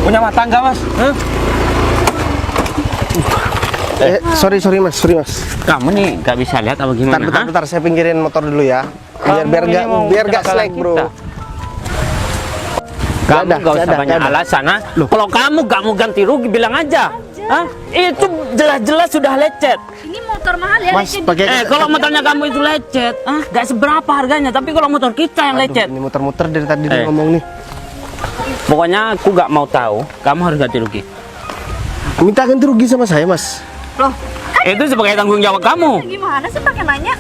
Punya mata nggak mas? Hah? Sorry mas. Kamu nih nggak bisa lihat apa gimana? Bentar, saya pinggirin motor dulu ya. Biar gak slack bro. Kamu nggak usah banyak alasan, ha? Kalau kamu nggak mau ganti rugi bilang aja. Hah? Itu jelas-jelas sudah lecet. Ini motor mahal ya, Mas, pakai Kalau motornya kamu itu lecet, nggak seberapa harganya. Tapi kalau motor kita yang lecet, ini muter-muter dari tadi dia ngomong nih. pokoknya aku nggak mau tahu. Kamu harus ganti rugi. Minta ganti rugi sama saya mas. Loh, Itu sebagai tanggung jawab kamu. gimana sih pakai nanya?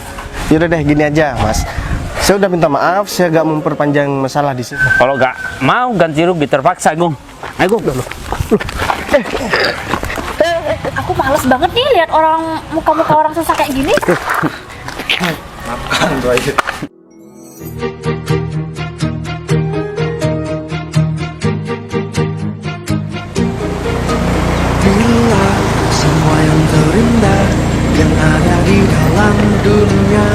Yaudah deh gini aja mas. Saya udah minta maaf, saya gak memperpanjang masalah di sini. Kalau nggak mau ganti rugi terpaksa, Gung. Ayo, Gung. Aku males banget nih lihat orang muka-muka orang susah kayak gini. Maafkan tuh aja. Bila semua yang terindah yang ada di dalam dunia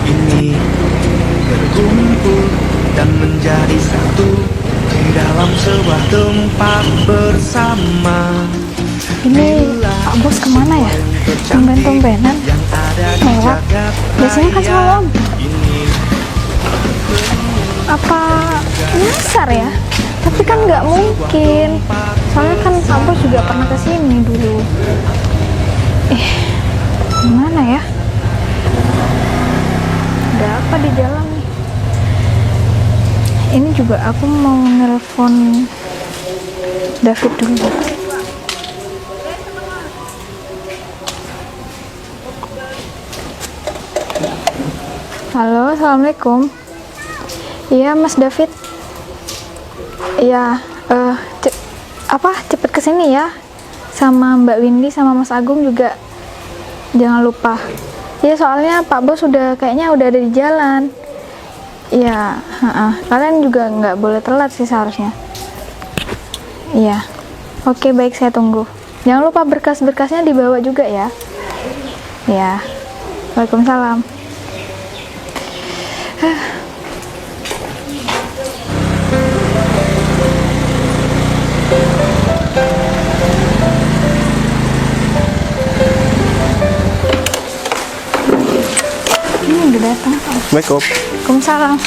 ini berkumpul dan menjadi satu di dalam sebuah tempat bersama. Ini Pak Bos kemana ya? Tumben-tumbenan lewat. Biasanya kan malam. Apa nyasar ya? Tapi kan nggak mungkin. Soalnya kan Pak Bos juga pernah kesini dulu. Gimana ya? Ada apa di jalan nih? Ini juga aku mau nelpon David dulu. Halo, assalamualaikum. Iya, Mas David. Iya, cepet kesini ya. Sama Mbak Windy sama Mas Agung juga. Jangan lupa. Iya, soalnya Pak Bos kayaknya udah ada di jalan. Iya, kalian juga nggak boleh telat sih seharusnya. Iya. Oke, baik, saya tunggu. Jangan lupa berkas-berkasnya dibawa juga ya. Iya. Waalaikumsalam. Ini udah datang. Makeup. Waalaikumsalam.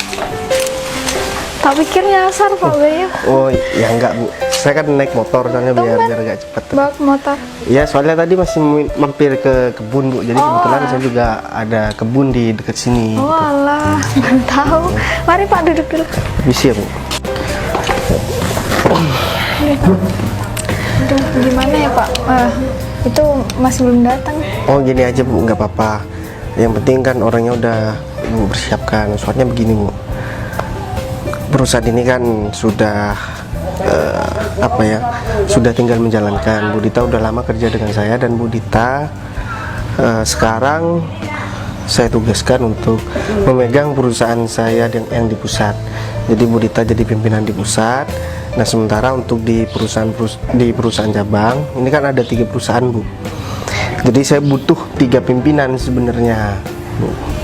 Tak pikir nyasar Pak Bayu. Oh ya enggak bu, saya kan naik motor soalnya biar gak cepet. Bawa motor. Ya soalnya tadi masih mampir ke kebun bu, jadi kebetulan saya juga ada kebun di dekat sini. Oh alah, baru tahu. Mari Pak duduk dulu. Bisa ya bu. Aduh, gimana ya Pak? Itu masih belum datang. Oh gini aja bu, nggak apa-apa. Yang penting kan orangnya udah ibu persiapkan. Soalnya begini bu, perusahaan ini kan sudah sudah tinggal menjalankan. Bu Dita udah lama kerja dengan saya dan Bu Dita sekarang saya tugaskan untuk memegang perusahaan saya yang di pusat. Jadi Bu Dita jadi pimpinan di pusat. Nah sementara untuk di perusahaan cabang ini kan ada 3 perusahaan bu. Jadi saya butuh 3 pimpinan sebenarnya,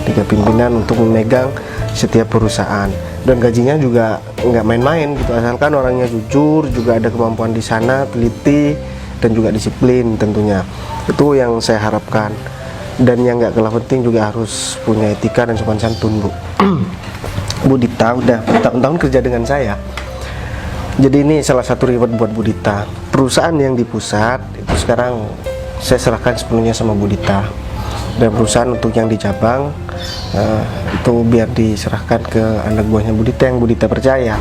3 pimpinan untuk memegang setiap perusahaan. Dan gajinya juga nggak main-main gitu, asalkan orangnya jujur, juga ada kemampuan di sana, teliti dan juga disiplin tentunya. Itu yang saya harapkan. Dan yang nggak kalah penting juga harus punya etika dan sopan santun bu. Bu Dita udah bertahun-tahun kerja dengan saya. Jadi ini salah satu reward buat Bu Dita. Perusahaan yang di pusat itu sekarang saya serahkan sepenuhnya sama Bu Dita. Dan perusahaan untuk yang di cabang itu biar diserahkan ke anak buahnya Bu Dita yang Bu Dita percaya.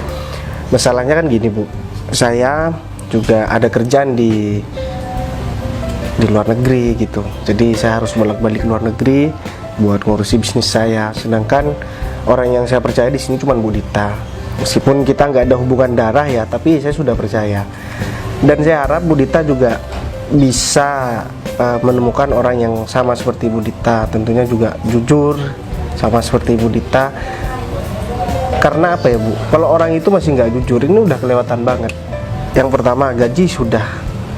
Masalahnya kan gini bu, saya juga ada kerjaan di luar negeri gitu. Jadi saya harus bolak-balik ke luar negeri buat ngurusi bisnis saya. Sedangkan orang yang saya percaya di sini cuma Bu Dita. Meskipun kita nggak ada hubungan darah ya, tapi saya sudah percaya. Dan saya harap Bu Dita juga bisa menemukan orang yang sama seperti Bu Dita, tentunya juga jujur sama seperti Bu Dita. Karena apa ya bu, kalau orang itu masih nggak jujur ini udah kelewatan banget. Yang pertama, gaji sudah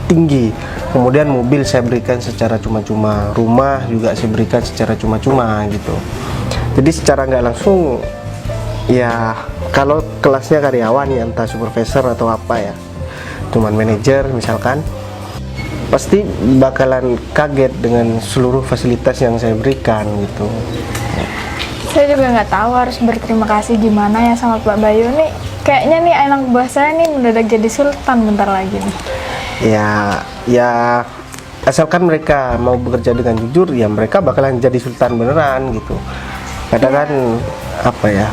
tinggi, kemudian mobil saya berikan secara cuma-cuma, rumah juga saya berikan secara cuma-cuma gitu. Jadi secara nggak langsung ya, kalau kelasnya karyawan ya entah supervisor atau apa ya, cuman manajer misalkan, pasti bakalan kaget dengan seluruh fasilitas yang saya berikan gitu. Saya juga nggak tahu harus berterima kasih gimana ya sama Pak Bayu nih. Kayaknya nih anak buah saya nih mendadak jadi sultan bentar lagi nih. Ya asalkan mereka mau bekerja dengan jujur, ya mereka bakalan jadi sultan beneran gitu. Kadang kan apa ya,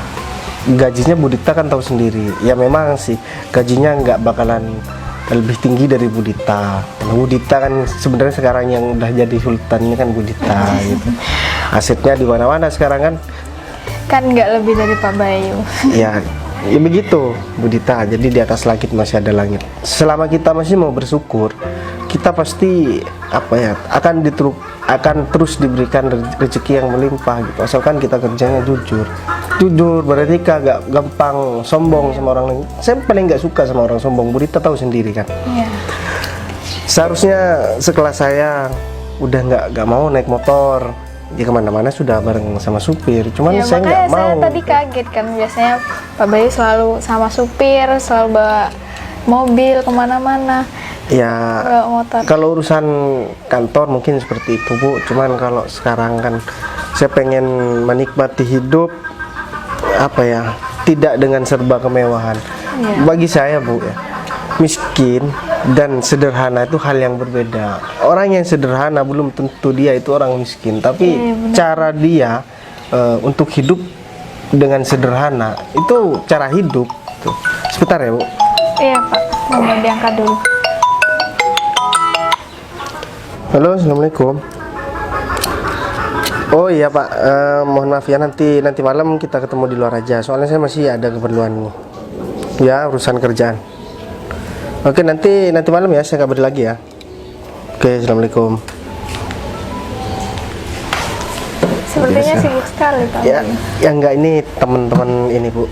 gajinya Bu Dita kan tahu sendiri. Ya memang sih gajinya nggak bakalan lebih tinggi dari Bu Dita. Bu Dita kan sebenarnya sekarang yang udah jadi sultannya kan Bu Dita gitu. Asetnya di mana-mana sekarang Kan nggak lebih dari Pak Bayu. ya begitu Bu Dita. Jadi di atas langit masih ada langit. Selama kita masih mau bersyukur, kita pasti apa ya akan terus diberikan rezeki yang melimpah gitu, asalkan kita kerjanya jujur berarti gak gampang sombong sama orang lain. Saya paling nggak suka sama orang sombong. Bu Dita tahu sendiri kan. Iya. Seharusnya sekelas saya udah nggak mau naik motor, dia kemana-mana sudah bareng sama supir, cuman Ya, saya nggak mau. saya tadi kaget kan, biasanya Pak Bayu selalu sama supir, selalu bawa mobil kemana-mana. Ya Bawa motor. kalau urusan kantor mungkin seperti itu Bu, cuman kalau sekarang kan saya pengen menikmati hidup apa ya, tidak dengan serba kemewahan. Iya. Bagi saya Bu ya, miskin dan sederhana itu hal yang berbeda. Orang yang sederhana belum tentu dia itu orang miskin, tapi Iya, benar. cara dia untuk hidup dengan sederhana itu cara hidup tuh. Sebentar ya Bu. Iya Pak, mau diangkat dulu. Halo, assalamualaikum. Oh iya Pak, mohon maaf ya, nanti malam kita ketemu di luar aja. Soalnya saya masih ada keperluan nih. Ya, urusan kerjaan. Oke, nanti malam ya, saya kabari lagi ya. Oke, assalamualaikum. Sepertinya Biasa. sibuk sekali Pak Ya, Bayu. ya enggak, ini teman-teman ini Bu,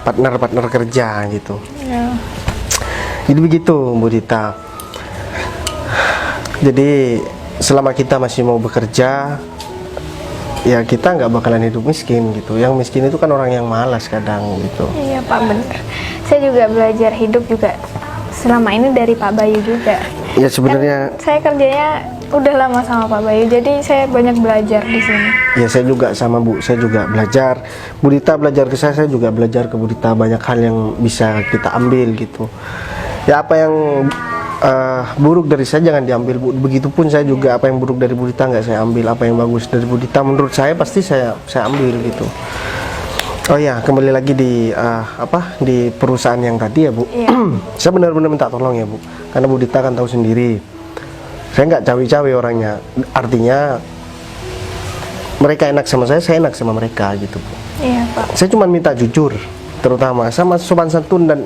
partner kerja gitu. Ya. Jadi begitu Bu Dita. Jadi selama kita masih mau bekerja, ya kita nggak bakalan hidup miskin gitu. Yang miskin itu kan orang yang malas kadang gitu. Iya Pak, bener. Saya juga belajar hidup juga selama ini dari Pak Bayu juga. Ya sebenarnya Kan saya kerjanya udah lama sama Pak Bayu, jadi saya banyak belajar di sini. ya saya juga sama Bu, saya juga belajar. Bu Dita belajar ke saya juga belajar ke Bu Dita. Banyak hal yang bisa kita ambil gitu. Ya apa yang buruk dari saya jangan diambil Bu. Begitupun saya juga, apa yang buruk dari Bu Dita nggak saya ambil. Apa yang bagus dari Bu Dita menurut saya pasti saya ambil gitu. Oh ya, kembali lagi di di perusahaan yang tadi ya Bu. Iya. Saya benar-benar minta tolong ya Bu, karena Bu Dita kan tahu sendiri, saya nggak cawe-cawe orangnya. Artinya mereka enak sama saya enak sama mereka gitu Bu. Iya Pak. Saya cuma minta jujur, terutama sama sopan santun dan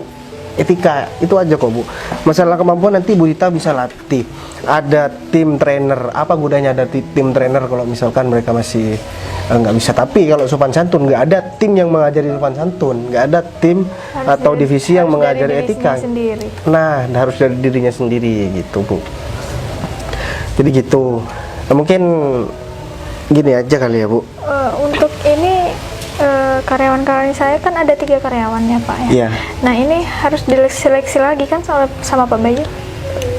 etika, itu aja kok Bu. Masalah kemampuan nanti Bu Dita bisa latih. Ada tim trainer, apa gunanya ada tim trainer kalau misalkan mereka masih nggak bisa. Tapi kalau sopan santun, nggak ada tim yang mengajari sopan santun, nggak ada tim atau divisi yang mengajari etika. Sendiri. Nah, harus dari dirinya sendiri gitu Bu. Jadi gitu. Nah, mungkin gini aja kali ya Bu. Untuk ini karyawan-karyawan saya kan ada 3 karyawannya Pak ya. Iya. Nah ini harus diseleksi lagi kan sama Pak Bayu.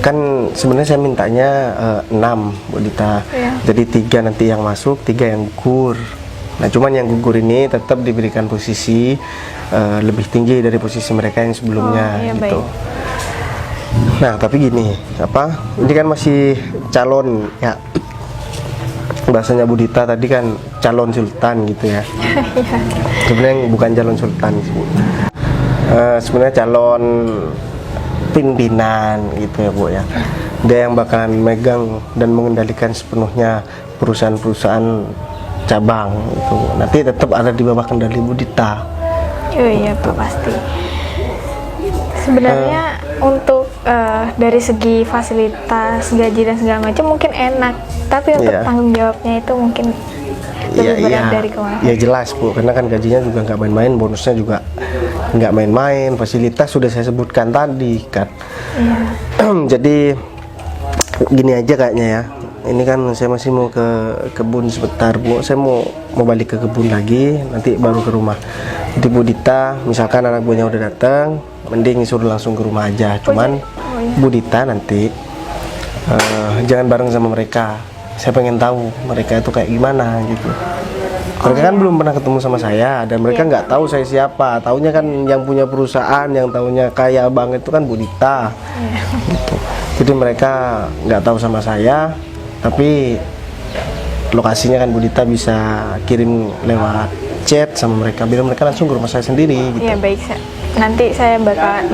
Kan sebenarnya saya mintanya 6 Bu Dita. Iya. Jadi 3 nanti yang masuk, 3 yang gugur. Nah cuman yang gugur ini tetap diberikan posisi lebih tinggi dari posisi mereka yang sebelumnya Oh, iya, gitu. baik. Nah tapi gini, ini kan masih calon ya, bahasanya Bu Dita tadi kan calon sultan gitu ya. Sebenarnya bukan calon sultan sih Bu. Sebenarnya calon pimpinan gitu ya Bu ya. Dia yang bakalan megang dan mengendalikan sepenuhnya perusahaan-perusahaan cabang itu. Nanti tetap ada di bawah kendali Bu Dita. Oh iya Pak, pasti. Sebenarnya untuk dari segi fasilitas, gaji dan segala macam mungkin enak, tapi untuk Iya. tanggung jawabnya itu mungkin lebih berat dari kemarin. Ya jelas Bu, karena kan gajinya juga nggak main-main, bonusnya juga nggak main-main, fasilitas sudah saya sebutkan tadi kan. Iya. Jadi gini aja kayaknya ya. Ini kan saya masih mau ke kebun sebentar Bu. Saya mau balik ke kebun lagi, nanti baru ke rumah. Jadi Bu Dita, misalkan anak buahnya udah datang, mending suruh langsung ke rumah aja. Cuman Bu Dita nanti jangan bareng sama mereka. Saya pengen tahu mereka itu kayak gimana gitu. Mereka kan belum pernah ketemu sama saya dan mereka nggak tahu saya siapa. Taunya kan yang punya perusahaan, yang taunya kaya banget itu kan Bu Dita. Gitu. Jadi mereka nggak tahu sama saya, tapi lokasinya kan Bu Dita bisa kirim lewat chat sama mereka, biar mereka langsung ke rumah saya sendiri gitu. Iya baik, nanti saya bakal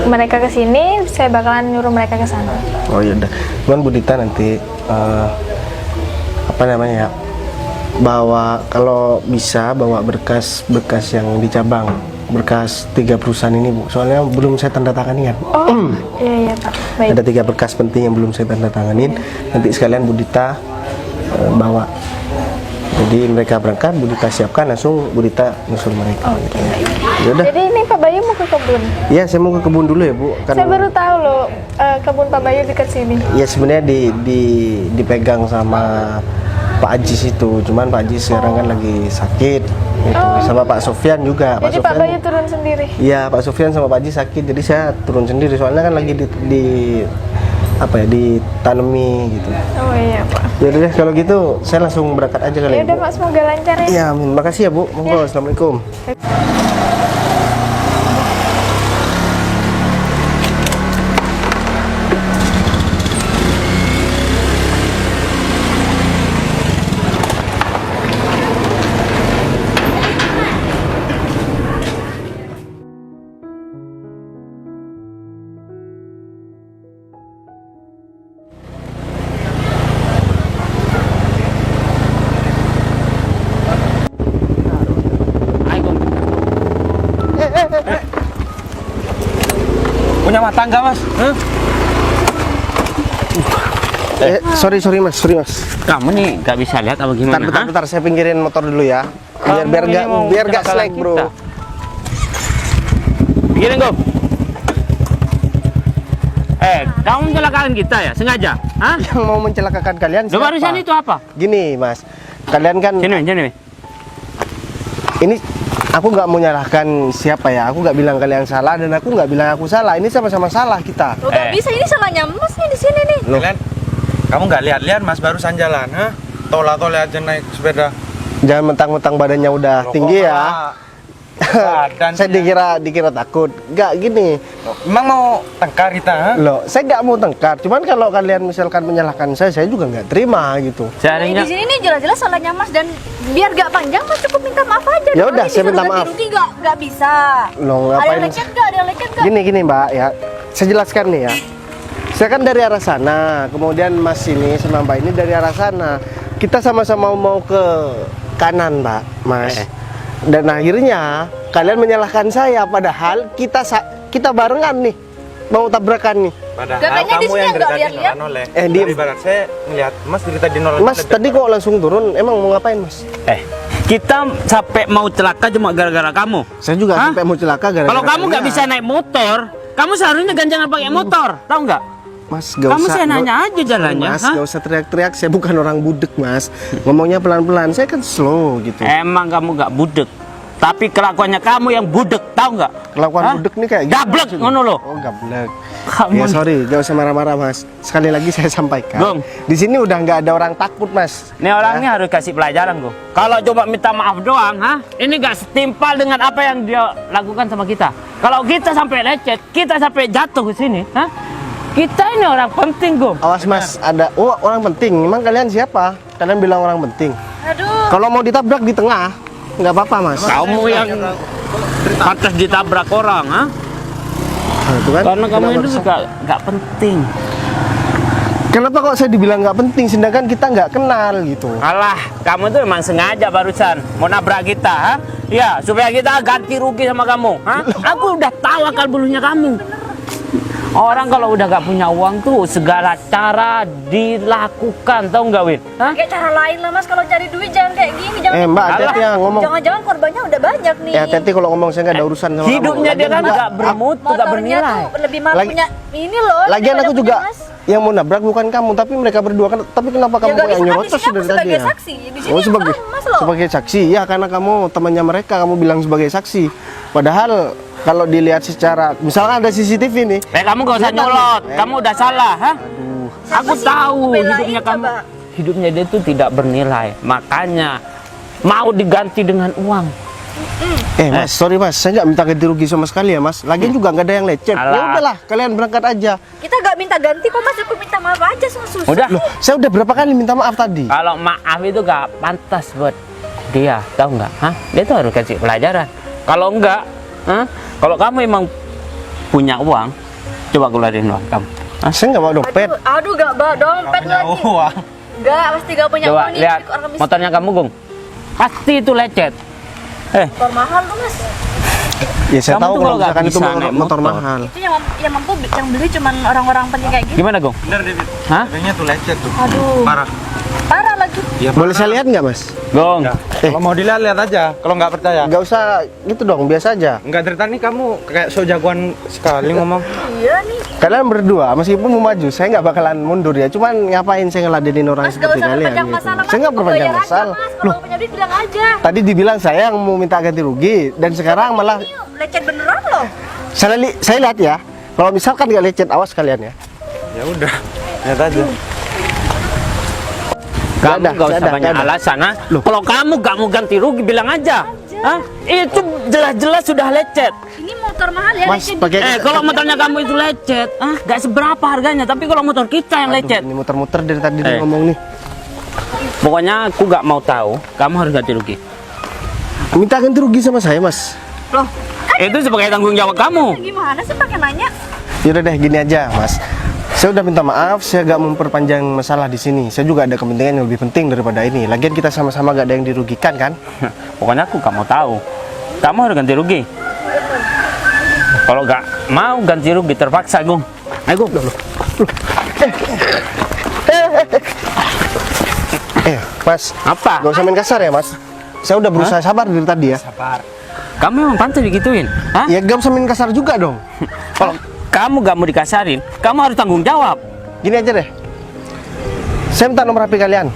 mereka ke sini, saya bakalan nyuruh mereka ke sana. Oh iya udah. Cuman Bu Dita nanti apa namanya ya? Bawa, kalau bisa bawa berkas-berkas yang di cabang, berkas 3 perusahaan ini Bu. Soalnya belum saya tanda tangani kan. Oh iya Pak. Baik. Ada 3 berkas penting yang belum saya tanda tanganin. Nanti sekalian Bu Dita bawa. Jadi mereka berangkat, Bu Dita siapkan, langsung Bu Dita nyusul mereka. Oke, baik. Yaudah. Jadi ini Pak Bayu mau ke kebun? Iya, saya mau ke kebun dulu ya Bu. Kan, Saya baru tahu loh kebun Pak Bayu dekat sini. ya sebenarnya dipegang sama Pak Ajis itu, cuman Pak Ajis sekarang kan lagi sakit. Gitu. Sama Pak Sofyan juga. Jadi Pak Bayu turun sendiri? Iya, Pak Sofyan sama Pak Ajis sakit, jadi saya turun sendiri. Soalnya kan lagi ditanami gitu. Oh iya Pak. Yaudah deh, kalau gitu saya langsung berangkat aja kali Ya ya udah Bu. Pak, semoga lancar ya. Iya, amin. Makasih ya Bu. Monggo, Assalamualaikum. Punya mata enggak, Mas? Hah? Sorry mas. Kamu nih nggak bisa lihat apa gimana? Bentar, saya pinggirin motor dulu ya. Biar gak slack bro. Pikirin Gom. Kamu mencelakakan kita ya, sengaja? Hah? Yang mau mencelakakan kalian Lo barusan itu apa? Gini mas, kalian kan Sini. ini aku nggak mau nyalahkan siapa ya. Aku nggak bilang kalian salah dan aku nggak bilang aku salah. Ini sama-sama salah kita. Lo gak bisa, ini salahnya Mas nih di sini nih. Loh. Kalian, kamu nggak lihat-lihat Mas barusan jalan, ha? Tole aja naik sepeda. Jangan mentang-mentang badannya udah tinggi ya. Badan Saya dikira takut. Nggak gini. Emang mau tengkar kita, ha? Loh, saya nggak mau tengkar. Cuman kalau kalian misalkan menyalahkan saya juga nggak terima gitu. Seandainya Di sini nih jelas-jelas salahnya Mas, dan biar gak panjang Mas cukup minta maaf aja. Ya udah, saya minta maaf. Rugi gak bisa. Loh, Ada ngapain? lecet gak? Ada lecet gak? Gini Mbak ya, saya jelaskan nih ya. Saya kan dari arah sana, kemudian Mas ini sama Mbak ini dari arah sana. Kita sama-sama mau ke kanan Mbak, Mas. Dan akhirnya kalian menyalahkan saya, padahal kita barengan nih, mau tabrakan nih. Padahal Katanya di kamu sini yang nggak dari tadi lihat-lihat. noleh. Diem. Dari barat saya ngeliat Mas dari tadi noleh. Mas tadi kok langsung turun, emang mau ngapain Mas? kita sampai mau celaka cuma gara-gara kamu. Saya juga Hah? sampai mau celaka gara-gara Kalau kamu nggak kalian. bisa naik motor, kamu seharusnya ganjangan pakai motor, tahu nggak? Mas, gak Kamu usah, saya nanya aja jalannya, Mas, hah? gak usah teriak-teriak. Saya bukan orang budek, Mas. Ngomongnya pelan-pelan. Saya kan slow gitu. Emang kamu nggak budek, tapi kelakuannya kamu yang budek, tahu nggak? Kelakuan Hah? budek nih kayak gitu. Gablek, maksudnya. ngono loh. Oh, gablek. Kamu Ya sorry, gak usah marah-marah, Mas. Sekali lagi saya sampaikan. Gong. Di sini udah nggak ada orang takut, Mas. Nih orang ini harus kasih pelajaran kok. Kalau coba minta maaf doang, ini gak setimpal dengan apa yang dia lakukan sama kita. Kalau kita sampai lecet, kita sampai jatuh ke sini, kita ini orang penting, Gom. Awas, Mas. Ada orang penting. Emang kalian siapa? Kalian bilang orang penting. Aduh. Kalau mau ditabrak di tengah, nggak apa-apa, Mas. Kamu yang pantas ditabrak orang, Nah, itu kan. Karena kamu Kenapa itu rusak? juga gak penting. Kenapa kok saya dibilang nggak penting, sedangkan kita nggak kenal gitu? Alah, kamu tuh emang sengaja barusan mau nabrak kita, Ya, supaya kita ganti rugi sama kamu, Aku udah tahu akal bulunya kamu. Orang kalau udah gak punya uang tuh segala cara dilakukan, tau nggak Win? Kayak cara lain lah Mas, kalau cari duit jangan kayak gini, jangan. Mbak, hati-hati ya ngomong. Jangan-jangan korbannya udah banyak nih. Hati-hati kalau ngomong, saya nggak ada urusan sama Hidupnya kamu. dia kan Lagian gak bermutu, gak Motornya bernilai. tuh lebih mahal Lagi- punya ini loh. Lagian daripada aku punya juga Mas. yang mau nabrak bukan kamu, tapi mereka berdua kan. Tapi kenapa kamu nggak yang bisa, nyerocos di sini dari aku tadi sebagai ya? saksi. Di sini Oh, sebagai Mas loh. sebagai saksi. Ya, karena kamu temannya mereka, kamu bilang sebagai saksi. Padahal kalau dilihat secara, misalkan ada CCTV nih. Kamu gak usah nyolot, kamu udah salah, ha? Aku sih tahu belain, hidupnya kamu, coba? hidupnya dia tuh tidak bernilai, makanya mau diganti dengan uang. Mas, sorry mas, saya nggak minta ganti rugi sama sekali ya mas. Lagian juga nggak ada yang lecet. Ya Alah. udahlah, kalian berangkat aja. Kita nggak minta ganti kok Mas, aku minta maaf aja sama susah. Udah, Loh, saya udah berapa kali minta maaf tadi? kalau maaf itu gak pantas buat dia, tahu nggak? Hah? Dia tuh harus kasih pelajaran. Kalau enggak, hah? Kalau kamu emang punya uang, coba keluarin uang kamu. Saya nggak bawa dompet. Aduh gak bawa dompet Punya lagi. uang. Gak, pasti gak punya Coba uang nih. lihat Orang miskin. motornya kamu, Gung. Pasti itu lecet. Motor mahal tuh Mas. Ya saya Kamu tahu tuh kalau kalau nggak misalkan itu bisa motor, naik motor motor. mahal. Itu yang mampu yang beli cuman orang-orang penting kayak gitu. Gimana, Gung? Bener David. Hah? Kayaknya tuh lecet tuh. Aduh, Parah. parah lagi. Ya, Boleh saya lihat nggak mas? Gung, Ya, kalau mau dilihat lihat aja. Kalau nggak percaya. Nggak usah gitu dong, biasa aja. Nggak dari tadi kamu kayak so jagoan sekali ngomong. Iya nih. Kalian berdua meskipun mau maju, saya nggak bakalan mundur ya. Cuman ngapain saya ngeladenin orang Mas gak seperti usah kalian? perpanjang Gitu. masalah. Saya nggak perpanjang Bayar aja, masalah. Mas. Kalau nggak punya duit bilang aja. Tadi dibilang saya yang mau minta ganti rugi dan sekarang malah Ini lecet beneran loh. saya lihat ya. Kalau misalkan nggak lecet, awas kalian ya. Ya udah. Lihat aja. kamu ada, gak usah nggak ada, banyak nggak ada. alasan, ha? Kalau kamu gak mau ganti rugi, bilang aja. Hah? Itu jelas-jelas sudah lecet. Ini motor mahal ya Mas lecet. pakai. Kalau motornya kamu itu lecet, gak seberapa harganya. Tapi kalau motor kita yang lecet, Ini muter-muter dari tadi dia ngomong nih. pokoknya aku gak mau tahu. Kamu harus ganti rugi. Minta ganti rugi sama saya mas. Loh, Itu sebagai tanggung jawab kamu. gimana sih pakai nanya? Yaudah deh gini aja mas. Saya udah minta maaf, saya gak memperpanjang masalah di sini. Saya juga ada kepentingan yang lebih penting daripada ini. Lagian kita sama-sama gak ada yang dirugikan kan? Pokoknya aku gak mau tahu. Kamu harus ganti rugi. Kalau gak mau ganti rugi terpaksa, Gung. Ayo, Gung. Mas, Apa? gak usah main kasar ya mas. Saya udah berusaha sabar dari tadi ya. Sabar. Kamu emang pantas digituin? Hah? Ya gak usah main kasar juga dong. Kalau kamu gak mau dikasarin, kamu harus tanggung jawab. Gini aja deh. Saya minta nomor HP kalian.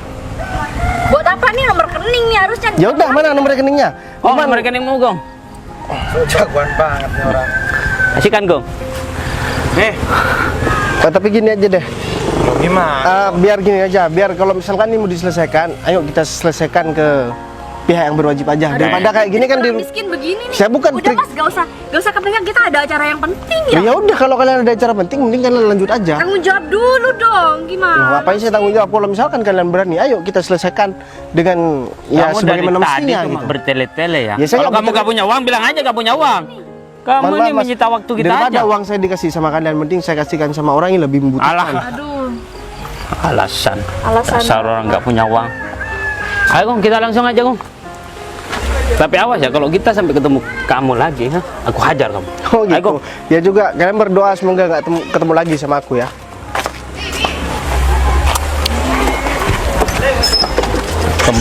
Buat apa nih nomor rekening nih harusnya? Ya udah, mana nomor rekeningnya? Oh, Mana? mereka yang mau, Gung. Jagoan banget nih orang. Kasihkan, Gung. Tapi gini aja deh. Lo gimana? Biar gini aja, biar kalau misalkan ini mau diselesaikan, ayo kita selesaikan ke pihak yang berwajib aja. Daripada kayak gini kan Orang di. miskin begini nih. Saya bukan Udah trik. Mas, gak usah kepengen, kita ada acara yang penting ya. Ya udah, kalau kalian ada acara penting, mending kalian lanjut aja. Tanggung jawab dulu dong, Loh, gimana? ngapain saya tanggung jawab? Kalau misalkan kalian berani, ayo kita selesaikan dengan ya Kamu dari sebagaimana tadi mestinya cuma gitu. bertele-tele ya. Ya, saya Kalau nggak kamu gak punya uang, bilang aja gak punya uang. Kamu Mohon ini maaf, Mas. menyita waktu kita Daripada aja. uang saya dikasih sama kalian, mending saya kasihkan sama orang yang lebih membutuhkan. Alah, Aduh, alasan. Alasan. Dasar orang gak punya uang. Ayo, Gung, kita langsung aja, Gung. Tapi awas ya, kalau kita sampai ketemu kamu lagi, aku hajar kamu. Oh Ayo, gitu. Gung. Ya juga kalian berdoa semoga nggak ketemu lagi sama aku ya.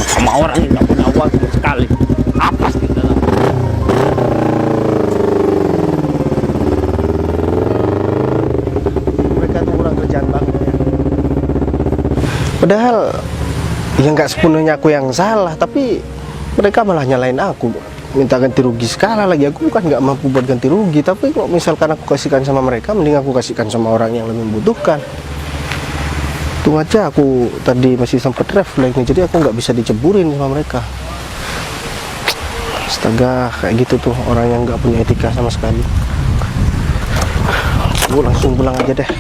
Sama orang yang gak punya uang sama sekali. Apa sih kita? Mereka tuh kurang kerjaan banget ya. Padahal ya nggak sepenuhnya aku yang salah, tapi mereka malah nyalain aku. Minta ganti rugi sekali lagi. Aku bukan nggak mampu buat ganti rugi, tapi kalau misalkan aku kasihkan sama mereka, mending aku kasihkan sama orang yang lebih membutuhkan. Untung aja aku tadi masih sempat refleks nih, jadi aku nggak bisa diceburin sama mereka. Astaga, kayak gitu tuh orang yang nggak punya etika sama sekali. Aku langsung pulang aja deh.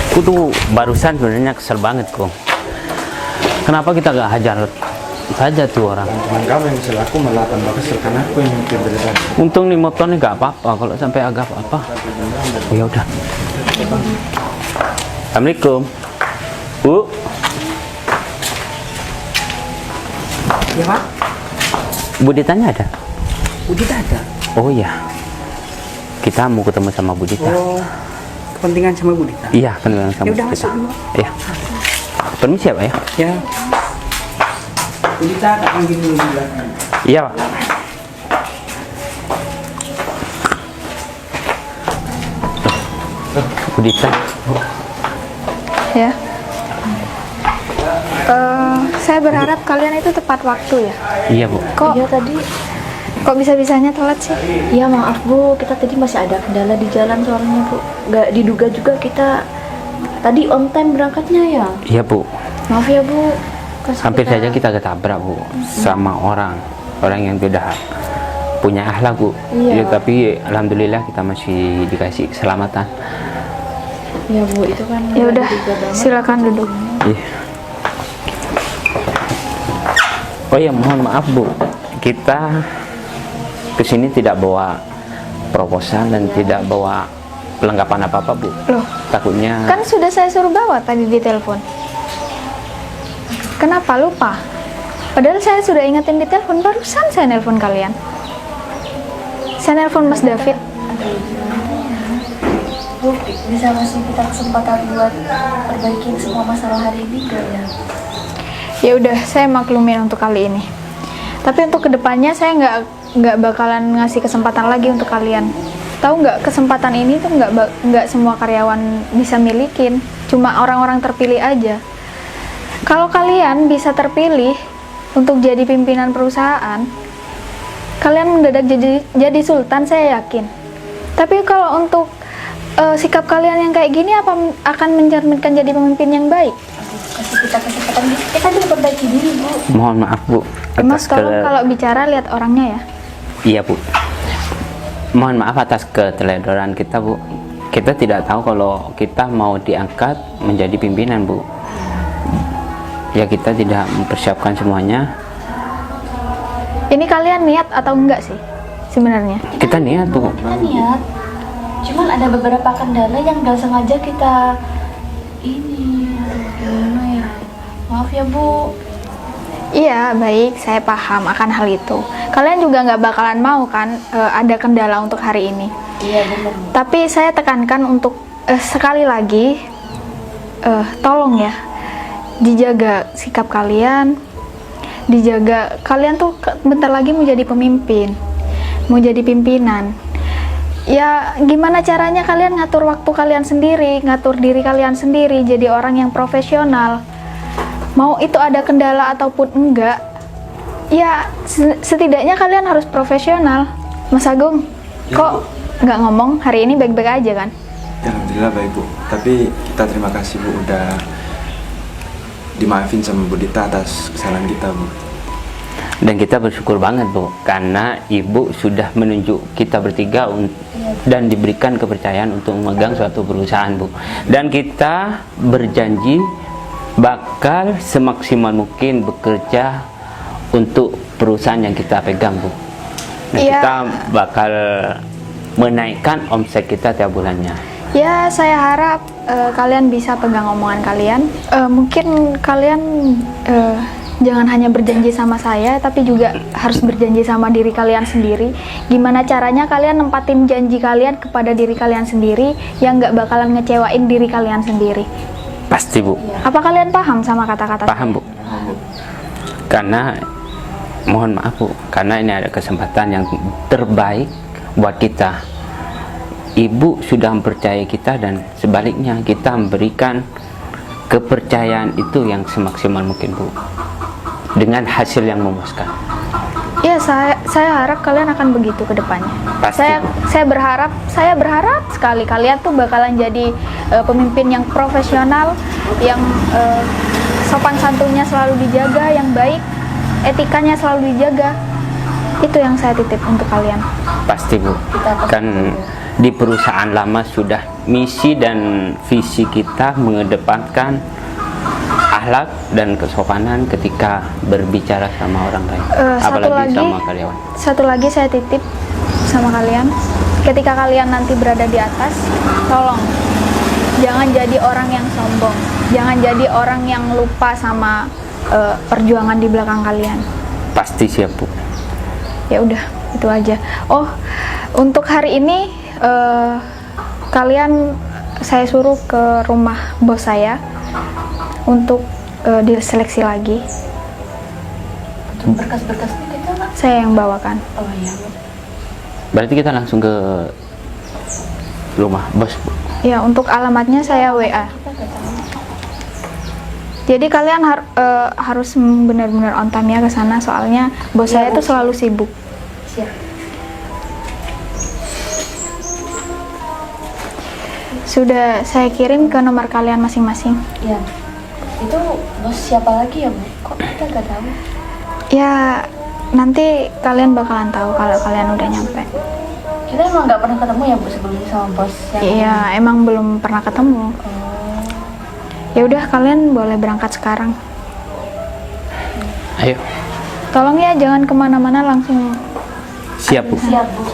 Aku tuh barusan sebenarnya kesel banget, Gung. Kenapa kita gak hajar saja tuh orang? Teman kamu yang kesel, aku malah tambah kesel karena aku yang mikir dari tadi. Untung nih motornya gak apa-apa. Kalau sampai agak apa-apa, oh, ya udah. Assalamualaikum, Bu. Ya Pak, Bu Ditanya ada? udah ada. Oh iya. kita mau ketemu sama Bu Dita. Oh, kepentingan sama Bu Dita. Iya, kenalan sama Ya udah, Bu Dita. masuk dulu. Iya. Permisi ya, Pak ya? Ya. Bu Dita tak panggil dulu di belakang. Iya, Pak. Bu Dita. Ya. Saya berharap kalian itu tepat waktu ya. Iya, Bu. Kok Iya tadi. kok bisa-bisanya telat sih? Iya maaf Bu, kita tadi masih ada kendala di jalan soalnya Bu. Nggak diduga juga kita tadi on time berangkatnya ya. Iya, Bu. Maaf ya Bu. Hampir saja kita ketabrak, Bu, sama orang yang tidak punya akhlak, Bu. Iya. Ya, tapi alhamdulillah kita masih dikasih keselamatan. Ya Bu, itu kan. Ya udah, diduga banget. silakan duduk. Iya. Oh ya, mohon maaf, Bu. Kita kesini tidak bawa proposal dan tidak bawa perlengkapan apa-apa, Bu. Loh, Takutnya kan sudah saya suruh bawa tadi di telepon. Kenapa lupa? Padahal saya sudah ingetin di telepon, barusan saya nelpon kalian. Saya nelpon Mas David. Bu, bisa ngasih kita kesempatan buat perbaikin semua masalah hari ini gak ya? Ya udah, saya maklumin untuk kali ini. Tapi untuk kedepannya saya nggak bakalan ngasih kesempatan lagi untuk kalian. Tahu nggak, kesempatan ini tuh nggak semua karyawan bisa milikin. Cuma orang-orang terpilih aja. Kalau kalian bisa terpilih untuk jadi pimpinan perusahaan, kalian mendadak jadi sultan, saya yakin. Tapi kalau untuk sikap kalian yang kayak gini, apa akan mencerminkan jadi pemimpin yang baik? Kasih kita kesempatan, kita dulu perbaiki diri Bu. mohon maaf, Bu. Mas, atas tolong kalau bicara lihat orangnya ya. Iya, Bu. Mohon maaf atas keteledoran kita, Bu. Kita tidak tahu kalau kita mau diangkat menjadi pimpinan, Bu. Ya, kita tidak mempersiapkan semuanya. Ini kalian niat atau enggak sih sebenarnya? Kita niat, Bu. Kita niat, cuman ada beberapa kendala yang gak sengaja kita ini. Aduh, gimana ya? Maaf ya Bu. Iya, baik, saya paham akan hal itu. Kalian juga nggak bakalan mau kan ada kendala untuk hari ini. Iya benar. Tapi saya tekankan untuk sekali lagi, tolong ya, dijaga sikap kalian, dijaga. Kalian tuh bentar lagi mau jadi pemimpin, mau jadi pimpinan. Ya, gimana caranya kalian ngatur waktu kalian sendiri, ngatur diri kalian sendiri, jadi orang yang profesional. Mau itu ada kendala ataupun enggak, ya setidaknya kalian harus profesional. Mas Agung, kok nggak ngomong hari ini baik-baik aja kan? Ya, alhamdulillah baik Bu. Tapi kita terima kasih Bu udah dimaafin sama Bu Dita atas kesalahan kita, Bu. Dan kita bersyukur banget, Bu, karena Ibu sudah menunjuk kita bertiga dan diberikan kepercayaan untuk memegang suatu perusahaan, Bu. Dan kita berjanji bakal semaksimal mungkin bekerja untuk perusahaan yang kita pegang, Bu. Dan Iya. kita bakal menaikkan omset kita tiap bulannya. Ya, saya harap kalian bisa pegang omongan kalian. Mungkin kalian jangan hanya berjanji sama saya, tapi juga harus berjanji sama diri kalian sendiri. Gimana caranya kalian nempatin janji kalian kepada diri kalian sendiri yang nggak bakalan ngecewain diri kalian sendiri. Pasti, Bu. Apa kalian paham sama kata-kata Paham, Bu. Karena mohon maaf, Bu, karena ini ada kesempatan yang terbaik buat kita. Ibu sudah mempercayai kita dan sebaliknya kita memberikan kepercayaan itu yang semaksimal mungkin, Bu, dengan hasil yang memuaskan. Ya, saya harap kalian akan begitu ke depannya. Pasti, Bu. Saya berharap sekali kalian tuh bakalan jadi pemimpin yang profesional, yang sopan santunnya selalu dijaga, yang baik, etikanya selalu dijaga. Itu yang saya titip untuk kalian. Pasti, Bu. Kan di perusahaan lama sudah misi dan visi kita mengedepankan akhlak dan kesopanan ketika berbicara sama orang lain, apalagi sama karyawan. Satu lagi saya titip sama kalian, ketika kalian nanti berada di atas, tolong jangan jadi orang yang sombong, jangan jadi orang yang lupa sama perjuangan di belakang kalian. Pasti siap, Bu. Ya udah, itu aja. Oh, untuk hari ini kalian saya suruh ke rumah bos saya untuk diseleksi lagi. Untuk berkas-berkasnya kita nggak? Saya yang bawakan. Oh iya. Berarti kita langsung ke rumah bos. Ya, untuk alamatnya saya WA. Kita nggak tahu. Jadi kalian harus benar-benar on time ya ke sana, soalnya bos saya tuh selalu sibuk. Siap. Sudah saya kirim ke nomor kalian masing-masing. Iya. Itu bos siapa lagi ya Bu? Kok kita nggak tahu? Ya, nanti kalian bakalan tahu kalau kalian udah nyampe. Kita emang nggak pernah ketemu ya Bu sebelumnya sama bos yang Iya, emang belum pernah ketemu. Ya udah, kalian boleh berangkat sekarang. Ayo, Tolong ya jangan kemana-mana, langsung. siap Bu. Siap Bu.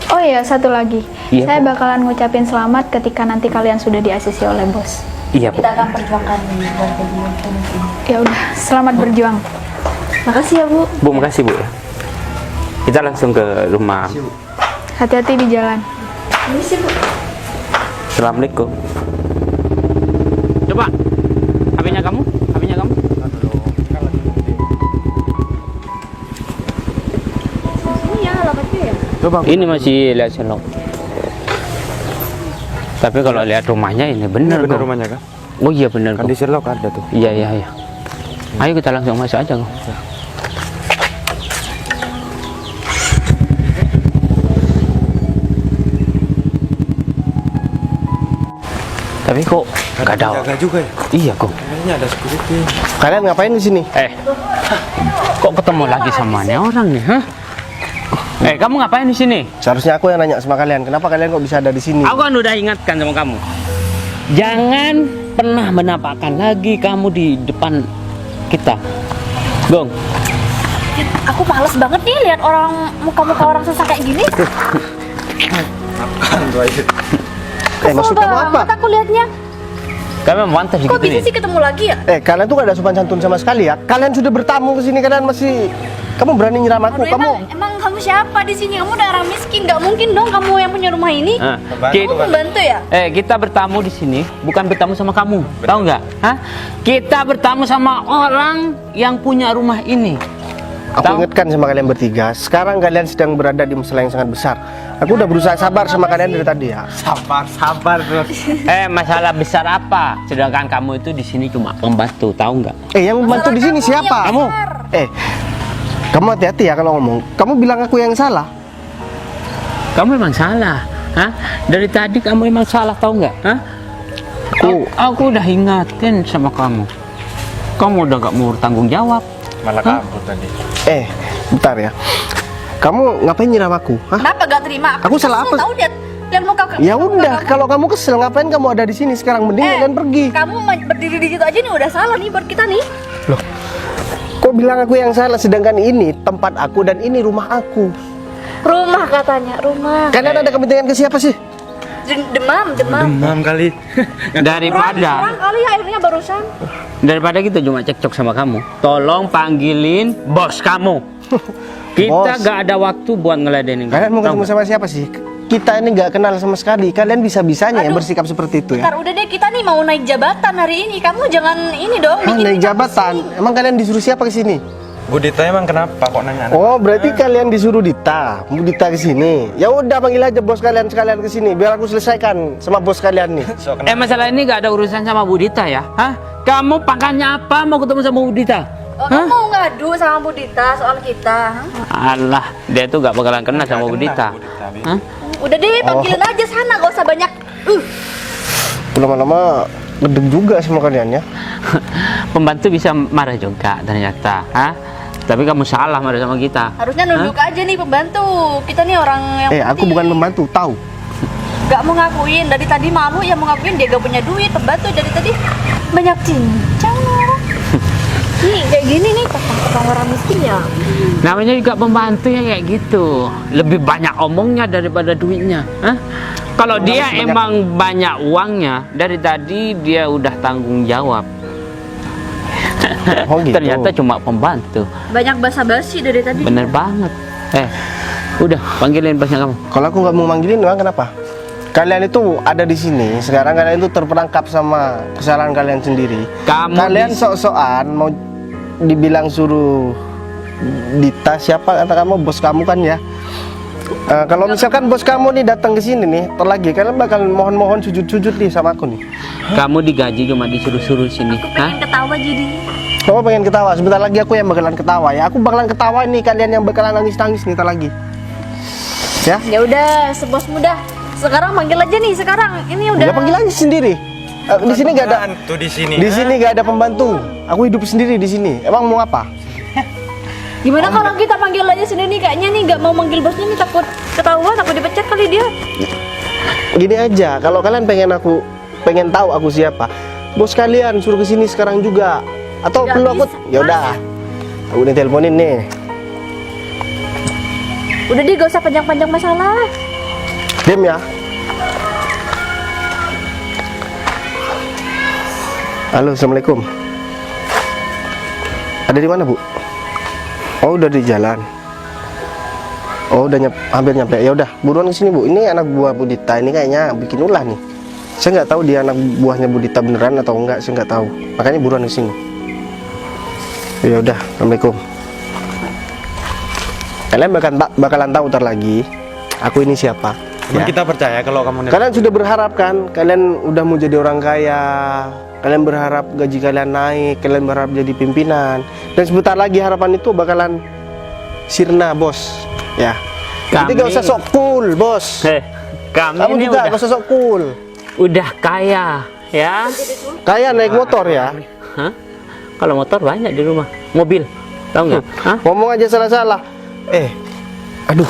Oh iya, satu lagi. Iya, Saya Bu. bakalan ngucapin selamat ketika nanti kalian sudah di-ACC oleh bos. Iya Bu. Kita akan perjuangkan buat jadi pemimpin. Ya udah, selamat berjuang. Makasih ya Bu. Bu, makasih Bu ya. Kita langsung ke rumah. Hati-hati di jalan. Ini sih Bu. Assalamualaikum. Coba, HP-nya kamu, HP-nya kamu. Ini ya alamatnya ya. Coba. Ini masih lihat selok. Tapi kalau lihat rumahnya ini benar Bener kok. rumahnya kan? Oh iya benar Kan kok. di Sherlock ada tuh. Iya iya iya. Ayo kita langsung masuk aja kok. Tapi kok nggak ada. Jaga juga ya. Iya kok. Kayaknya ada security. Kalian ngapain di sini? Kok ketemu lagi sama nih orang nih, hah? Kamu ngapain di sini? Seharusnya aku yang nanya sama kalian, kenapa kalian kok bisa ada di sini? Aku kan udah ingatkan sama kamu. Jangan pernah menampakkan lagi kamu di depan kita. Gong. Aku males banget nih lihat orang muka-muka orang susah kayak gini. Maksud kamu apa? Aku lihatnya. Kami memantau Kok gitu bisa nih. sih ketemu lagi ya? Kalian tuh gak ada sopan santun sama sekali ya. Kalian sudah bertamu ke sini, kalian masih kamu berani nyiram aku. Aduh, Kamu emang kamu siapa di sini? Kamu udah orang miskin, nggak mungkin dong kamu yang punya rumah ini. Ah, Kamu pembantu ya? kita bertamu di sini bukan bertamu sama kamu, tahu nggak? Hah? Kita bertamu sama orang yang punya rumah ini. aku ingatkan sama kalian bertiga, sekarang kalian sedang berada di masalah yang sangat besar. Aku udah berusaha sabar sama kalian dari tadi ya. Sabar bos. Masalah besar apa? Sedangkan kamu itu di sini cuma pembantu, tahu nggak? Yang membantu di sini siapa? Kamu. Kamu hati-hati ya kalau ngomong. Kamu bilang aku yang salah. Kamu memang salah, hah? Dari tadi kamu memang salah, tahu nggak? Hah? Aku udah ingatin sama kamu. Kamu udah nggak mau tanggung jawab. Malah kabur tadi. Bentar ya. Kamu ngapain nyiram aku? Hah? Kenapa gak terima? Aku salah kesel apa? Tahu lihat muka Ya udah, kalau kamu kesel ngapain kamu ada di sini sekarang? Mending kalian pergi. Kamu berdiri di situ aja nih udah salah nih buat kita nih. Loh, kok bilang aku yang salah sedangkan ini tempat aku dan ini rumah aku? Rumah katanya, rumah. Kalian ada kepentingan ke siapa sih? Demam. Demam kali. Daripada kali akhirnya barusan. kita cuma cekcok sama kamu, tolong panggilin bos kamu. Kita Bos. gak ada waktu buat ngeladenin Kalian mau tahu ketemu nggak? sama siapa sih? Kita ini nggak kenal sama sekali. Kalian bisa-bisanya yang bersikap seperti itu ya. Ntar udah deh, kita nih mau naik jabatan hari ini. Kamu jangan ini dong. bikin Naik kita jabatan. Emang kalian disuruh siapa ke sini? Bu Dita emang kenapa kok nanya? Oh, berarti kalian disuruh Dita. Bu Dita ke sini. Ya udah panggil aja bos kalian sekalian ke sini biar aku selesaikan sama bos kalian nih. So, kenapa? Masalah ini gak ada urusan sama Bu Dita ya? Hah? Kamu pangkalnya apa mau ketemu sama Bu Dita? Kamu mau ngadu sama Bu Dita soal kita? Alah, dia tuh gak bakalan kenal sama Bu Dita. Hah? Udah deh, panggilin aja sana, gak usah banyak. Lama-lama gedeg juga sama kalian ya. Pembantu bisa marah juga ternyata. Hah? Tapi kamu salah marah sama kita. Harusnya nunduk aja nih pembantu. Kita nih orang yang Aku penting. bukan pembantu, tahu. Gak mau ngakuin, dari tadi malu ya mau ngakuin dia gak punya duit. Pembantu dari tadi banyak cincang orang. Nih kayak gini nih tukang orang miskin ya. Namanya juga pembantu ya kayak gitu. Lebih banyak omongnya daripada duitnya. Hah? Kalau dia emang banyak uangnya, dari tadi dia udah tanggung jawab. Oh gitu. Ternyata cuma pembantu. Banyak basa-basi dari tadi. Bener banget. Udah, panggilin bosnya kamu. Kalau aku nggak mau manggilin, memang kenapa? Kalian itu ada di sini. Sekarang kalian itu terperangkap sama kesalahan kalian sendiri. Kalian sok-sokan mau dibilang suruh Dita, siapa kata kamu, bos kamu kan ya? Kalau misalkan bos kamu nih datang ke sini nih, terlagi kalian bakal mohon-mohon sujud-sujud nih sama aku nih. Kamu digaji cuma disuruh-suruh sini. Aku pengen ketawa jadi. Kamu pengen ketawa? Sebentar lagi aku yang bakalan ketawa ya. Aku bakalan ketawa nih, kalian yang bakalan nangis-nangis nih, ntar lagi. Ya? Ya udah, sebos muda. Sekarang manggil aja nih sekarang. Ini udah. Ya panggil aja sendiri. Di sini nggak ada. Tuh di sini. Di sini nggak ada pembantu. Aku hidup sendiri di sini. Emang mau apa? Gimana kalau kita panggil aja sendiri? Kayaknya nih nggak mau manggil bosnya nih, takut ketahuan, takut dipecat kali dia. Gini aja, kalau kalian pengen tahu aku siapa, bos kalian suruh ke sini sekarang juga. Atau Nggak perlu aku? bisa. Ya udah. Aku udah teleponin nih. Udah deh, gak usah panjang-panjang masalah. Diam ya. Halo, assalamualaikum. Ada di mana, Bu? Oh, udah di jalan. Oh, udah hampir nyampe. Ya udah, buruan ke sini, Bu. Ini anak buah Bu Dita, ini kayaknya bikin ulah nih. Saya nggak tahu dia anak buahnya Bu Dita beneran atau enggak, saya nggak tahu. Makanya buruan ke sini. Ya udah, assalamualaikum. Kalian bakalan tahu ntar lagi aku ini siapa. Emang Ya. kita percaya kalau kamu Kalian sudah berharap kan, kalian udah mau jadi orang kaya, kalian berharap gaji kalian naik, kalian berharap jadi pimpinan, dan sebentar lagi harapan itu bakalan sirna, bos. Ya. Jadi gak usah sok cool, bos. Kami Kamu ini juga gak usah sok cool. udah kaya, ya. Kaya naik motor ya. Hah? Kalau motor banyak di rumah, mobil, tahu nggak? Hah? Ngomong aja salah-salah. Aduh,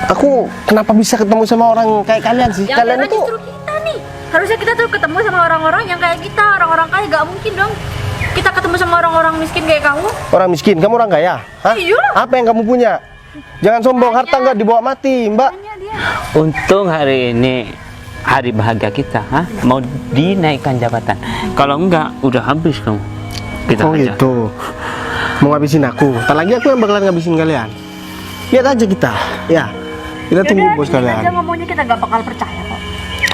aku kenapa bisa ketemu sama orang kayak kalian sih? Yang Kalian karena itu justru kita nih. Harusnya kita tuh ketemu sama orang-orang yang kayak kita, orang-orang kaya. Gak mungkin dong kita ketemu sama orang-orang miskin kayak kamu. orang miskin, kamu orang kaya? Hah? Iya. Apa yang kamu punya? Jangan sombong, harta nggak dibawa mati, Mbak. Hanya dia. Untung hari ini hari bahagia kita, hah? Mau dinaikkan jabatan. Kalau enggak, udah habis kamu. Kita Oh aja. gitu. Mau ngabisin aku. Ntar lagi aku yang bakalan ngabisin kalian. Lihat aja kita. Ya. Kita tunggu Yaudah, bos gini aja kalian. ngomongnya, kita gak bakal percaya kok.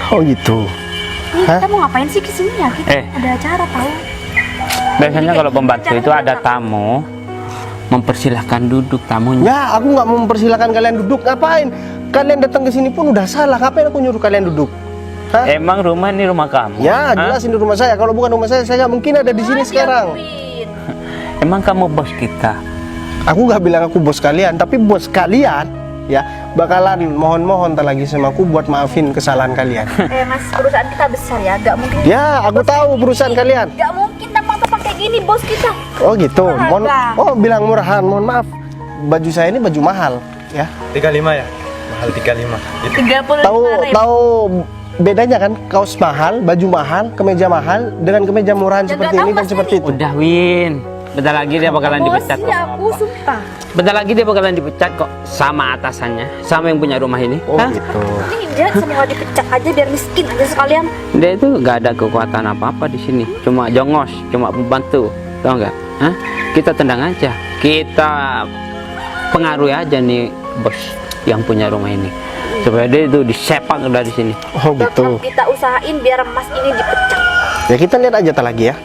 Oh gitu. Nih, Hah? kita mau ngapain sih kesini ya? Kita Eh. ada acara tahu. Biasanya kalau pembantu itu ada tamu, mempersilahkan duduk tamunya. Ya, aku nggak mau mempersilahkan kalian duduk. Ngapain? Kalian datang ke sini pun udah salah. Ngapain aku nyuruh kalian duduk? Hah? Emang rumah ini rumah kamu? Ya, Hah? jelas ini rumah saya. Kalau bukan rumah saya nggak mungkin ada di sini sekarang. Emang kamu bos kita? Aku nggak bilang aku bos kalian, tapi bos kalian ya bakalan mohon-mohon ntar lagi sama aku buat maafin kesalahan kalian. Mas, perusahaan kita besar ya, gak mungkin. Ya, aku tahu perusahaan kalian. Gak mungkin tampang-tampang kayak gini bos kita. Oh gitu. Murahan. Oh, bilang murahan. Mohon maaf. Baju saya ini baju mahal, ya. 35 ya? Mahal 35. Itu 35 Tahu bedanya kan? Kaos mahal, baju mahal, kemeja mahal dengan kemeja murahan Ya, seperti nggak ini tahu dan Mas seperti itu. Udah Win, bentar lagi dia bakalan dipecat Bos, kok. aku sumpah. Bentar lagi dia bakalan dipecat kok, sama atasannya, sama yang punya rumah ini. Oh Hah? gitu. Ini jahat, semoga dipecat aja biar miskin aja sekalian. Dia itu nggak ada kekuatan apa-apa di sini, cuma jongos, cuma pembantu, tau nggak? Hah? Kita tendang aja, kita pengaruhi aja nih bos yang punya rumah ini, supaya dia itu disepak dari sini. Oh gitu. Tetap kita usahain biar Mas ini dipecat. Ya kita lihat aja tak lagi ya.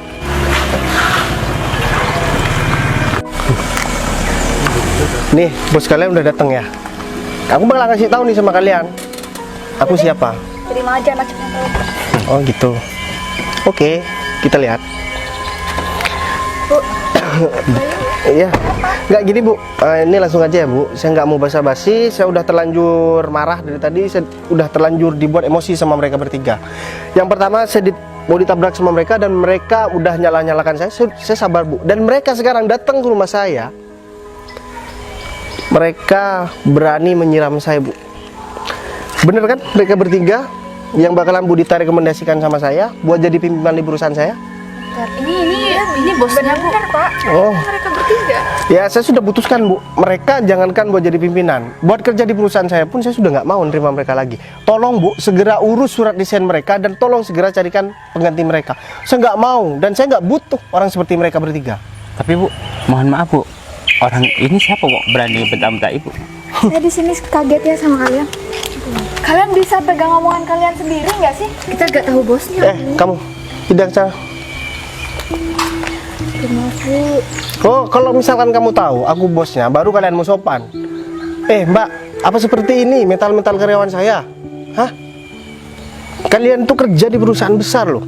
Nih, bos kalian udah datang ya. Aku bakal kasih tahu nih sama kalian. Aku siapa? Terima aja nasibnya tahu. Oh gitu. Oke, kita lihat. Iya, nggak gini Bu. Ini langsung aja ya Bu. Saya nggak mau basa-basi. Saya udah terlanjur marah dari tadi. Saya udah terlanjur dibuat emosi sama mereka bertiga. Yang pertama saya mau ditabrak sama mereka dan mereka udah nyala-nyalakan saya. Saya sabar Bu. Dan mereka sekarang datang ke rumah saya. Mereka berani menyiram saya Bu. Bener kan? Mereka bertiga yang bakalan Bu Dita rekomendasikan sama saya buat jadi pimpinan di perusahaan saya. Ini bosnya Bu. Pak. Oh. Mereka bertiga. Ya saya sudah putuskan Bu, mereka jangankan buat jadi pimpinan, buat kerja di perusahaan saya pun saya sudah nggak mau nerima mereka lagi. Tolong Bu, segera urus surat desain mereka dan tolong segera carikan pengganti mereka. Saya nggak mau dan saya nggak butuh orang seperti mereka bertiga. Tapi Bu, mohon maaf Bu, orang ini siapa kok berani bentak-bentak Ibu? Saya di sini kaget ya sama kalian. Kalian bisa pegang omongan kalian sendiri nggak sih? Kita nggak tahu bosnya. Kamu tidak cara. Oh, kalau misalkan kamu tahu aku bosnya, baru kalian mau sopan. Mbak, apa seperti ini mental-mental karyawan saya? Hah? Kalian tuh kerja di perusahaan besar loh.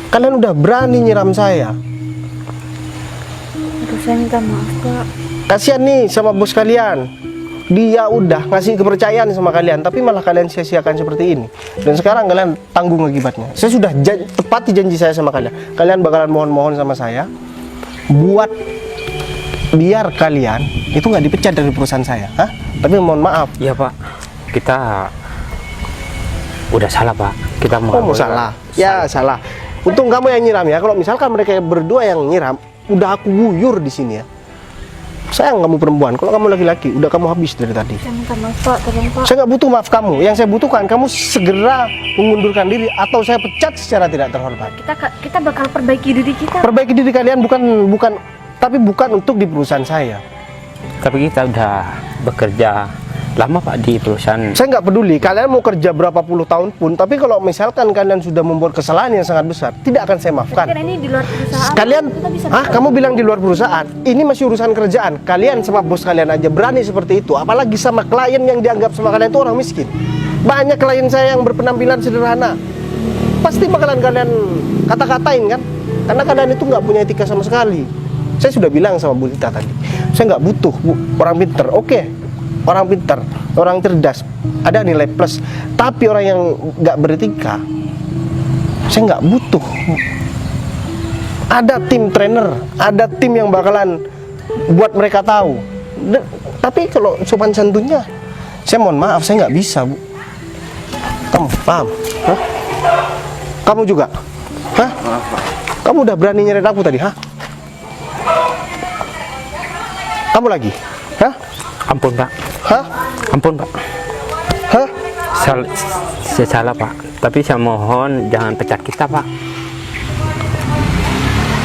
Kalian udah berani nyiram saya. Aduh, saya minta maaf Kak. Kasihan nih sama bos kalian. Dia udah ngasih kepercayaan sama kalian, tapi malah kalian sia-siakan seperti ini. Dan sekarang kalian tanggung akibatnya. Saya sudah tepati janji saya sama kalian. Kalian bakalan mohon-mohon sama saya buat biar kalian itu nggak dipecat dari perusahaan saya. Hah? Tapi mohon maaf. Ya Pak, kita udah salah Pak. Kita mau salah? Ya salah. Untung kamu yang nyiram ya. Kalau misalkan mereka berdua yang nyiram, udah aku guyur di sini ya. Sayang kamu perempuan, kalau kamu laki-laki, udah kamu habis dari tadi. Saya minta maaf Pak, tolong Pak. Saya nggak butuh maaf kamu. Yang saya butuhkan, kamu segera mengundurkan diri atau saya pecat secara tidak terhormat. Kita bakal perbaiki diri kita. Perbaiki diri kalian tapi bukan untuk di perusahaan saya. Tapi kita udah bekerja lama Pak di perusahaan. Saya nggak peduli kalian mau kerja berapa puluh tahun pun, tapi kalau misalkan kalian sudah membuat kesalahan yang sangat besar, tidak akan saya maafkan. Kan ini di luar perusahaan. Kalian, kamu bilang di luar perusahaan? Ini masih urusan kerjaan. Kalian sama bos kalian aja berani seperti itu, apalagi sama klien yang dianggap sama kalian itu orang miskin. Banyak klien saya yang berpenampilan sederhana, pasti bakalan kalian kata-katain kan? Karena kalian itu nggak punya etika sama sekali. Saya sudah bilang sama Bu Lita tadi, saya nggak butuh orang pinter. Oke. Orang pintar, orang cerdas, ada nilai plus. Tapi orang yang nggak beretika, saya nggak butuh. Ada tim trainer, ada tim yang bakalan buat mereka tahu. Tapi kalau sopan santunnya, saya mohon maaf, saya nggak bisa, Bu. Kamu paham? Hah? Kamu juga? Hah? Kamu udah berani nyeret aku tadi, hah? Kamu lagi? Hah? Ampun Pak. Hah? Ampun Pak. Hah? Saya salah Pak. Tapi saya mohon jangan pecat kita Pak.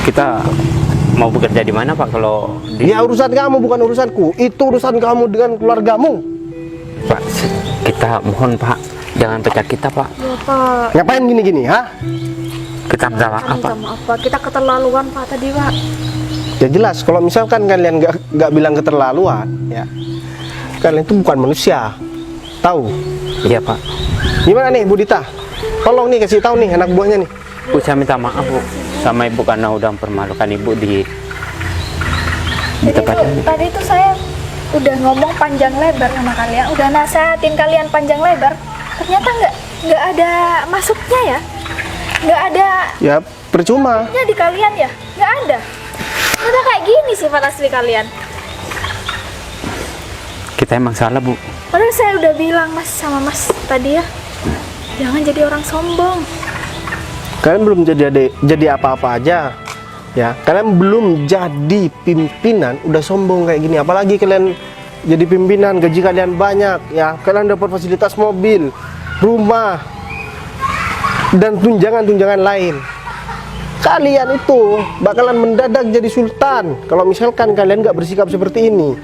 Kita mau bekerja di mana Pak kalau Ya urusan kamu bukan urusanku. Itu urusan kamu dengan keluargamu. Pak, kita mohon Pak, jangan pecat kita Pak. Ya Pak. Ngapain gini-gini, hah? Kita minta maaf Pak. Maaf Pak, kita keterlaluan Pak tadi Pak. Ya jelas, kalau misalkan kalian nggak bilang keterlaluan, ya kalian itu bukan manusia, tahu? Iya Pak. Gimana nih Bu Dita? Tolong nih kasih tahu nih anak buahnya nih. Bu, saya minta maaf Bu sama Ibu karena udah mempermalukan Ibu di tempat ini. Tadi itu saya udah ngomong panjang lebar sama kalian, udah nasehatin kalian panjang lebar. Ternyata nggak ada masuknya ya, nggak ada. Ya percuma. Ya di kalian ya, nggak ada. Udah kayak gini sifat asli kalian. Kita emang salah Bu. Padahal saya udah bilang sama mas tadi ya, jangan jadi orang sombong. Kalian belum jadi apa-apa aja, ya. Kalian belum jadi pimpinan, udah sombong kayak gini. Apalagi kalian jadi pimpinan, gaji kalian banyak, ya. Kalian dapat fasilitas mobil, rumah, dan tunjangan-tunjangan lain. Kalian itu bakalan mendadak jadi sultan kalau misalkan kalian nggak bersikap seperti ini.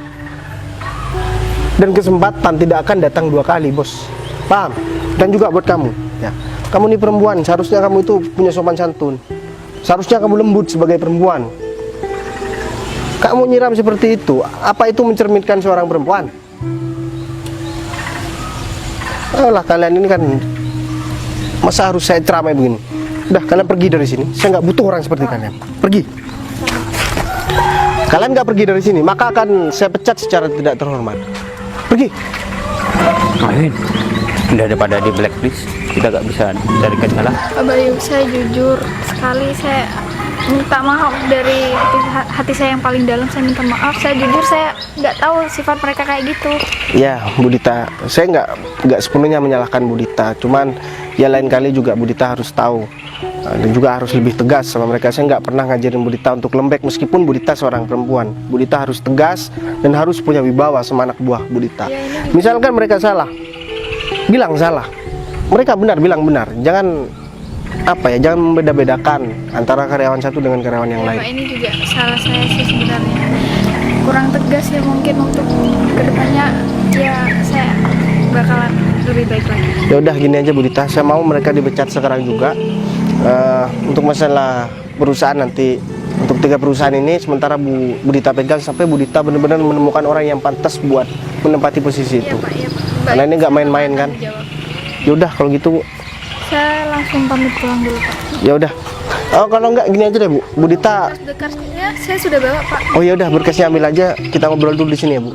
Dan kesempatan tidak akan datang dua kali, bos. Paham? Dan juga buat kamu, ya. Kamu nih perempuan, seharusnya kamu itu punya sopan santun. Seharusnya kamu lembut sebagai perempuan. Kamu nyiram seperti itu, apa itu mencerminkan seorang perempuan? Alah, kalian ini kan masa harus saya ceramai begini? Udah, kalian pergi dari sini. Saya nggak butuh orang seperti kalian. Pergi. Kalian nggak pergi dari sini, maka akan saya pecat secara tidak terhormat. Pergi. Amin. Udah daripada di blacklist, kita gak bisa dari salah. Pak Bayu, saya jujur sekali, saya minta maaf dari hati saya yang paling dalam. Saya minta maaf, saya jujur, saya nggak tahu sifat mereka kayak gitu. Ya, Bu Dita, saya nggak sepenuhnya menyalahkan Bu Dita. Cuman ya lain kali juga Bu Dita harus tahu dan juga harus lebih tegas sama mereka. Saya nggak pernah ngajarin Bu Dita untuk lembek, meskipun Bu Dita seorang perempuan. Bu Dita harus tegas dan harus punya wibawa sama anak buah Bu Dita. Misalkan mereka salah, bilang salah. Mereka benar, bilang benar. Jangan jangan membeda-bedakan antara karyawan satu dengan karyawan yang lain. Pak, ini juga salah saya sih sebenarnya. kurang tegas ya mungkin untuk kedepannya ya saya bakalan lebih baik lagi. Ya udah gini aja Bu Dita, saya mau mereka dipecat sekarang juga. Untuk masalah perusahaan nanti, untuk 3 perusahaan ini sementara Bu Dita pegang sampai Bu Dita benar-benar menemukan orang yang pantas buat menempati posisi Iya itu. Pak, iya Pak. Karena ini nggak main-main kan. Jawab. Ya udah kalau gitu Bu. Saya langsung pamit pulang dulu Pak. Ya udah. Oh kalau nggak gini aja deh Bu. Bu Dita. Berkasnya saya sudah bawa Pak. Oh ya udah berkasnya ambil aja. Kita ngobrol dulu di sini ya Bu.